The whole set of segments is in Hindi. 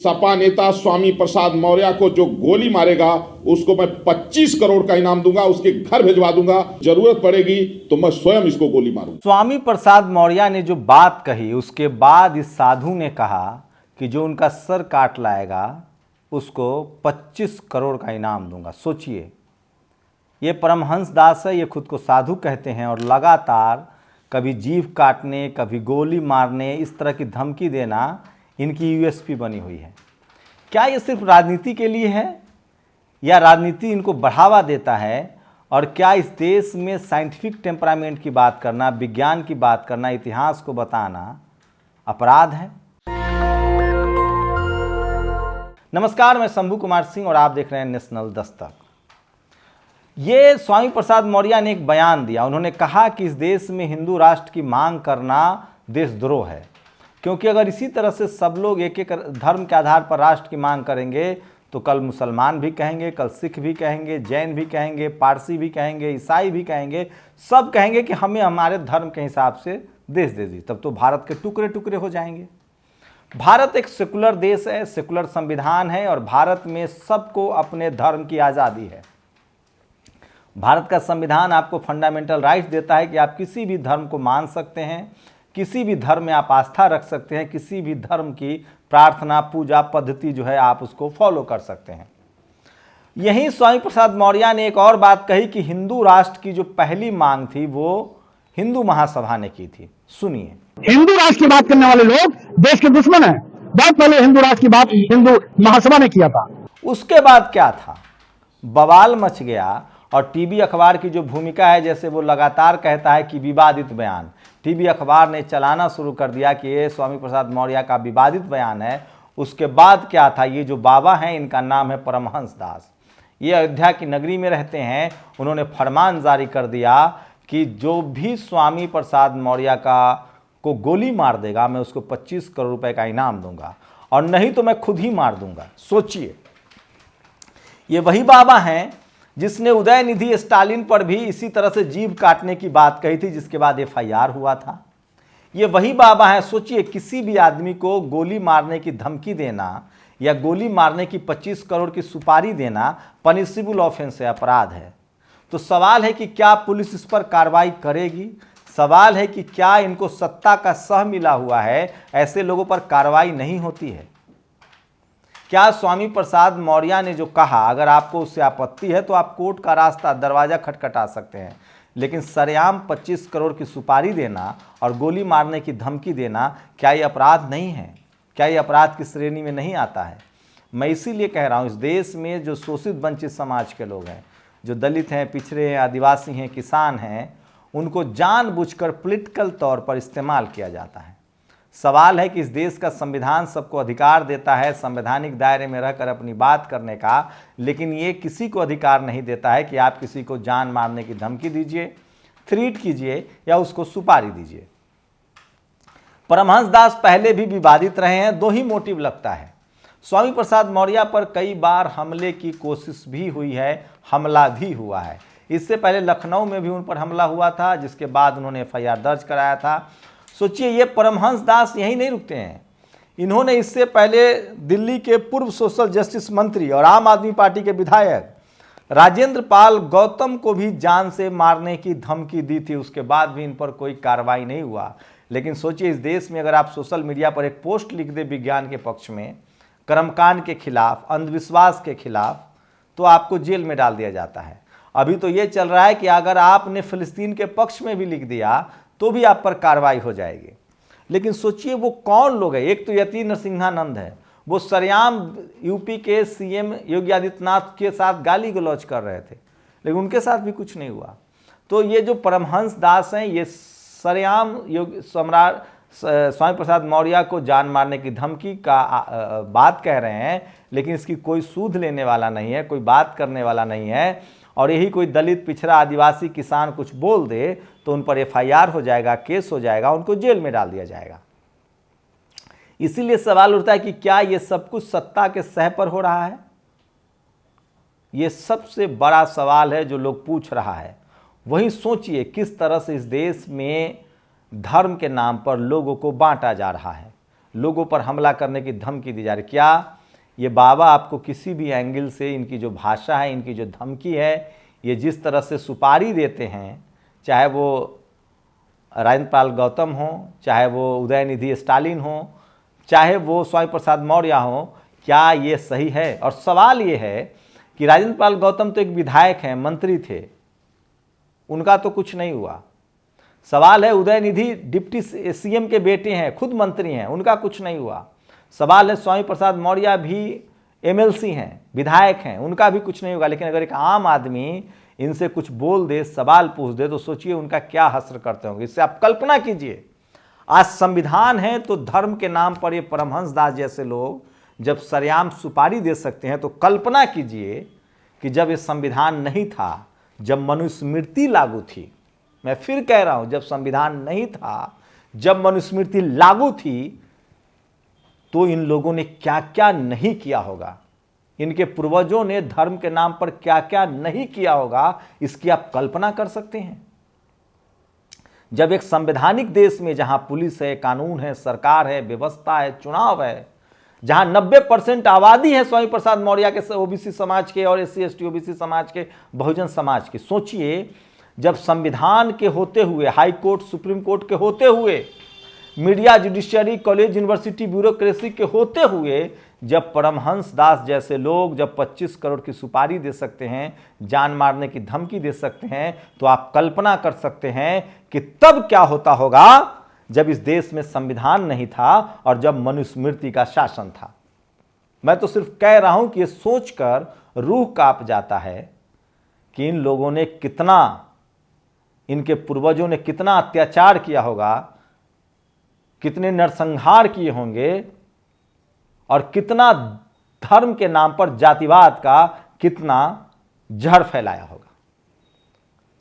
सपा नेता स्वामी प्रसाद मौर्य को जो गोली मारेगा उसको मैं 25 करोड़ का इनाम दूंगा, उसके घर भिजवा दूंगा। जरूरत पड़ेगी तो मैं स्वयं इसको गोली मारूंगा। स्वामी प्रसाद मौर्य ने जो बात कही उसके बाद इस साधु ने कहा कि जो उनका सर काट लाएगा उसको 25 करोड़ का इनाम दूंगा। सोचिए, ये परमहंस दास है, ये खुद को साधु कहते हैं और लगातार कभी जीभ काटने, कभी गोली मारने, इस तरह की धमकी देना इनकी यूएसपी बनी हुई है। क्या ये सिर्फ राजनीति के लिए है या राजनीति इनको बढ़ावा देता है? और क्या इस देश में साइंटिफिक टेम्परामेंट की बात करना, विज्ञान की बात करना, इतिहास को बताना अपराध है? नमस्कार, मैं शंभू कुमार सिंह और आप देख रहे हैं नेशनल दस्तक। ये स्वामी प्रसाद मौर्य ने एक बयान दिया। उन्होंने कहा कि इस देश में हिंदू राष्ट्र की मांग करना देशद्रोह है, क्योंकि अगर इसी तरह से सब लोग एक एक धर्म के आधार पर राष्ट्र की मांग करेंगे तो कल मुसलमान भी कहेंगे, कल सिख भी कहेंगे, जैन भी कहेंगे, पारसी भी कहेंगे, ईसाई भी कहेंगे, सब कहेंगे कि हमें हमारे धर्म के हिसाब से देश दे दी। तब तो भारत के टुकड़े टुकड़े हो जाएंगे। भारत एक सेकुलर देश है, सेकुलर संविधान है और भारत में सबको अपने धर्म की आज़ादी है। भारत का संविधान आपको फंडामेंटल राइट्स देता है कि आप किसी भी धर्म को मान सकते हैं, किसी भी धर्म में आप आस्था रख सकते हैं, किसी भी धर्म की प्रार्थना, पूजा पद्धति जो है आप उसको फॉलो कर सकते हैं। यहीं स्वामी प्रसाद मौर्य ने एक और बात कही कि हिंदू राष्ट्र की जो पहली मांग थी वो हिंदू महासभा ने की थी। सुनिए। हिंदू राष्ट्र की बात करने वाले लोग देश के दुश्मन हैं। बहुत पहले हिंदू राष्ट्र की बात हिंदू महासभा ने किया था। उसके बाद क्या था? बवाल मच गया और टीवी अखबार की जो भूमिका है, जैसे वो लगातार कहता है कि विवादित बयान, टीवी अखबार ने चलाना शुरू कर दिया कि ये स्वामी प्रसाद मौर्य का विवादित बयान है। उसके बाद क्या था? ये जो बाबा हैं इनका नाम है परमहंस दास, ये अयोध्या की नगरी में रहते हैं। उन्होंने फरमान जारी कर दिया कि जो भी स्वामी प्रसाद मौर्य को गोली मार देगा मैं उसको 25 करोड़ रुपए का इनाम दूंगा, और नहीं तो मैं खुद ही मार दूंगा। सोचिए, ये वही बाबा हैं जिसने उदयनिधि स्टालिन पर भी इसी तरह से जीभ काटने की बात कही थी, जिसके बाद एफआईआर हुआ था। ये वही बाबा हैं। सोचिए, किसी भी आदमी को गोली मारने की धमकी देना या गोली मारने की 25 करोड़ की सुपारी देना पनिशेबल ऑफेंस है, अपराध है। तो सवाल है कि क्या पुलिस इस पर कार्रवाई करेगी? सवाल है कि क्या इनको सत्ता का सह मिला हुआ है, ऐसे लोगों पर कार्रवाई नहीं होती है? क्या स्वामी प्रसाद मौर्य ने जो कहा, अगर आपको उससे आपत्ति है तो आप कोर्ट का रास्ता, दरवाजा खटखटा सकते हैं, लेकिन सरेआम 25 करोड़ की सुपारी देना और गोली मारने की धमकी देना, क्या ये अपराध नहीं है? क्या ये अपराध की श्रेणी में नहीं आता है? मैं इसीलिए कह रहा हूँ, इस देश में जो शोषित वंचित समाज के लोग हैं, जो दलित हैं, पिछड़े हैं, आदिवासी हैं, किसान हैं, उनको जानबूझकर पॉलिटिकल तौर पर इस्तेमाल किया जाता है। सवाल है कि इस देश का संविधान सबको अधिकार देता है संवैधानिक दायरे में रहकर अपनी बात करने का, लेकिन ये किसी को अधिकार नहीं देता है कि आप किसी को जान मारने की धमकी दीजिए, थ्रेट कीजिए या उसको सुपारी दीजिए। परमहंस दास पहले भी विवादित रहे हैं। दो ही मोटिव लगता है। स्वामी प्रसाद मौर्य पर कई बार हमले की कोशिश भी हुई है, हमला भी हुआ है। इससे पहले लखनऊ में भी उन पर हमला हुआ था, जिसके बाद उन्होंने एफआईआर दर्ज कराया था। सोचिए, ये परमहंस दास यहीं नहीं रुकते हैं। इन्होंने इससे पहले दिल्ली के पूर्व सोशल जस्टिस मंत्री और आम आदमी पार्टी के विधायक राजेंद्र पाल गौतम को भी जान से मारने की धमकी दी थी। उसके बाद भी इन पर कोई कार्रवाई नहीं हुआ। लेकिन सोचिए, इस देश में अगर आप सोशल मीडिया पर एक पोस्ट लिख दे विज्ञान के पक्ष में, कर्मकांड के खिलाफ, अंधविश्वास के खिलाफ, तो आपको जेल में डाल दिया जाता है। अभी तो ये चल रहा है कि अगर आपने फिलिस्तीन के पक्ष में भी लिख दिया तो भी आप पर कार्रवाई हो जाएगी। लेकिन सोचिए, वो कौन लोग हैं? एक तो यति नरसिंहानंद है, वो सरेआम यूपी के सीएम योगी आदित्यनाथ के साथ गाली गलौज कर रहे थे, लेकिन उनके साथ भी कुछ नहीं हुआ। तो ये जो परमहंस दास हैं, ये सरेआम सम्राट स्वामी प्रसाद मौर्य को जान मारने की धमकी का बात कह रहे हैं, लेकिन इसकी कोई सूद लेने वाला नहीं है, कोई बात करने वाला नहीं है। और यही कोई दलित, पिछड़ा, आदिवासी, किसान कुछ बोल दे तो उन पर एफआईआर हो जाएगा, केस हो जाएगा, उनको जेल में डाल दिया जाएगा। इसीलिए सवाल उठता है कि क्या ये सब कुछ सत्ता के सह पर हो रहा है? ये सबसे बड़ा सवाल है जो लोग पूछ रहा है। वहीं सोचिए किस तरह से इस देश में धर्म के नाम पर लोगों को बांटा जा रहा है। लोगों पर हमला करने की धमकी दी जा रही। क्या ये बाबा आपको किसी भी एंगल से इनकी जो भाषा है, इनकी जो धमकी है, ये जिस तरह से सुपारी देते हैं, चाहे वो राजेंद्र पाल गौतम हो, चाहे वो उदयनिधि स्टालिन हो, चाहे वो स्वामी प्रसाद मौर्य हो, क्या ये सही है? और सवाल ये है कि राजेंद्र पाल गौतम तो एक विधायक हैं, मंत्री थे, उनका तो कुछ नहीं हुआ। सवाल है उदयनिधि डिप्टी सीएम के बेटे हैं, खुद मंत्री हैं, उनका कुछ नहीं हुआ। सवाल है स्वामी प्रसाद मौर्य भी एमएलसी हैं, विधायक हैं, उनका भी कुछ नहीं होगा। लेकिन अगर एक आम आदमी इनसे कुछ बोल दे, सवाल पूछ दे, तो सोचिए उनका क्या हश्र करते होंगे। इससे आप कल्पना कीजिए, आज संविधान है तो धर्म के नाम पर ये परमहंस दास जैसे लोग जब सरेआम सुपारी दे सकते हैं, तो कल्पना कीजिए कि जब ये संविधान नहीं था, जब मनुस्मृति लागू थी, मैं फिर कह रहा हूं, जब संविधान नहीं था, जब मनुस्मृति लागू थी, तो इन लोगों ने क्या क्या नहीं किया होगा, इनके पूर्वजों ने धर्म के नाम पर क्या क्या नहीं किया होगा, इसकी आप कल्पना कर सकते हैं। जब एक संवैधानिक देश में जहां पुलिस है, कानून है, सरकार है, व्यवस्था है, चुनाव है, जहां 90% आबादी है स्वामी प्रसाद मौर्य के ओबीसी समाज के और SC ST ओबीसी समाज के, बहुजन समाज के, सोचिए जब संविधान के होते हुए, हाई कोर्ट सुप्रीम कोर्ट के होते हुए, media judiciary college university bureaucracy के होते हुए, जब परमहंस दास जैसे लोग जब 25 करोड़ की सुपारी दे सकते हैं, जान मारने की धमकी दे सकते हैं, तो आप कल्पना कर सकते हैं कि तब क्या होता होगा जब इस देश में संविधान नहीं था और जब मनुस्मृति का शासन था। मैं तो सिर्फ कह रहा हूं कि ये सोचकर रूह कांप जाता है कि इन लोगों ने कितना, इनके पूर्वजों ने कितना अत्याचार किया होगा, कितने नरसंहार किए होंगे, और कितना धर्म के नाम पर जातिवाद का कितना जहर फैलाया होगा।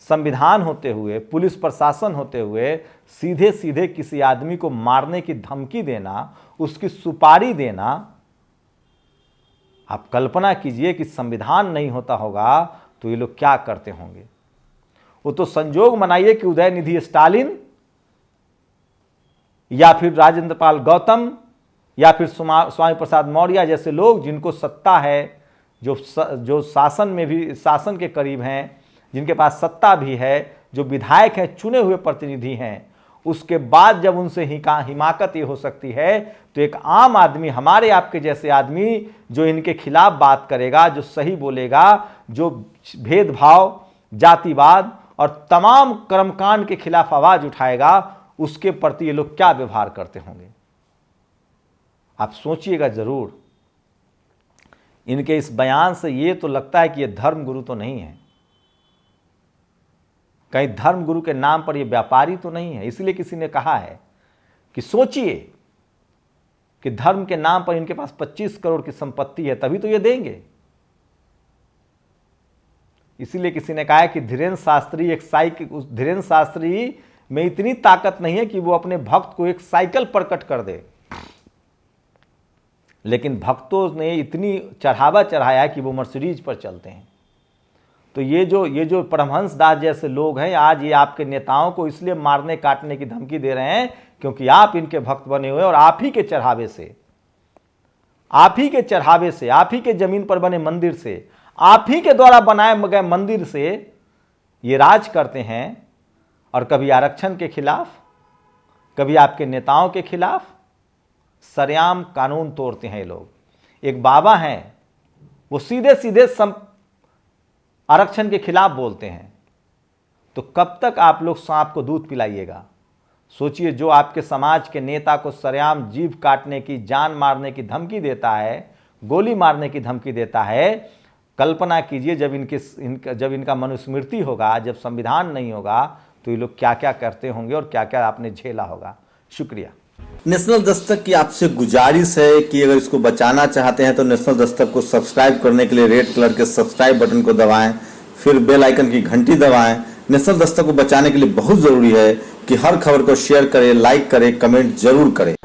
संविधान होते हुए, पुलिस प्रशासन होते हुए, सीधे सीधे किसी आदमी को मारने की धमकी देना, उसकी सुपारी देना, आप कल्पना कीजिए कि संविधान नहीं होता होगा तो ये लोग क्या करते होंगे। वो तो संजोग मनाइए कि उदयनिधि स्टालिन या फिर राजेंद्र पाल गौतम या फिर स्वामी प्रसाद मौर्य जैसे लोग जिनको सत्ता है, जो शासन में भी, शासन के करीब हैं, जिनके पास सत्ता भी है, जो विधायक हैं, चुने हुए प्रतिनिधि हैं, उसके बाद जब उनसे हिमाकत ये हो सकती है, तो एक आम आदमी, हमारे आपके जैसे आदमी जो इनके खिलाफ बात करेगा, जो सही बोलेगा, जो भेदभाव, जातिवाद और तमाम कर्मकांड के खिलाफ आवाज उठाएगा, उसके प्रति ये लोग क्या व्यवहार करते होंगे। आप सोचिएगा जरूर। इनके इस बयान से ये तो लगता है कि ये धर्म गुरु तो नहीं है, कहीं धर्म गुरु के नाम पर ये व्यापारी तो नहीं है। इसलिए किसी ने कहा है कि सोचिए कि धर्म के नाम पर इनके पास 25 करोड़ की संपत्ति है, तभी तो ये देंगे। इसीलिए किसी ने कहा है कि धीरेन्द्र शास्त्री एक साइकिल, धीरेन्द्र शास्त्री में इतनी ताकत नहीं है कि वो अपने भक्त को एक साइकिल प्रकट कर दे, लेकिन भक्तों ने इतनी चढ़ावा चढ़ाया कि वो मर्सिडीज पर चलते हैं। तो ये जो परमहंस दास जैसे लोग हैं, आज ये आपके नेताओं को इसलिए मारने काटने की धमकी दे रहे हैं क्योंकि आप इनके भक्त बने हुए, और आप ही के चढ़ावे से, आप ही के चढ़ावे से, आप ही के जमीन पर बने मंदिर से, आप ही के द्वारा बनाए गए मंदिर से ये राज करते हैं। और कभी आरक्षण के खिलाफ, कभी आपके नेताओं के खिलाफ सरेआम कानून तोड़ते हैं ये लोग। एक बाबा हैं, वो सीधे सीधे आरक्षण के खिलाफ बोलते हैं। तो कब तक आप लोग सांप को दूध पिलाइएगा। सोचिए, जो आपके समाज के नेता को सरेआम जीभ काटने की, जान मारने की धमकी देता है, गोली मारने की धमकी देता है, कल्पना कीजिए जब इनका मनुस्मृति होगा, जब संविधान नहीं होगा, तो ये लोग क्या क्या करते होंगे और क्या क्या आपने झेला होगा। शुक्रिया। नेशनल दस्तक की आपसे गुजारिश है कि अगर इसको बचाना चाहते हैं तो नेशनल दस्तक को सब्सक्राइब करने के लिए रेड कलर के सब्सक्राइब बटन को दबाएं, फिर बेल आइकन की घंटी दबाएं। नेशनल दस्तक को बचाने के लिए बहुत जरूरी है कि हर खबर को शेयर करें, लाइक करें, कमेंट जरूर करें।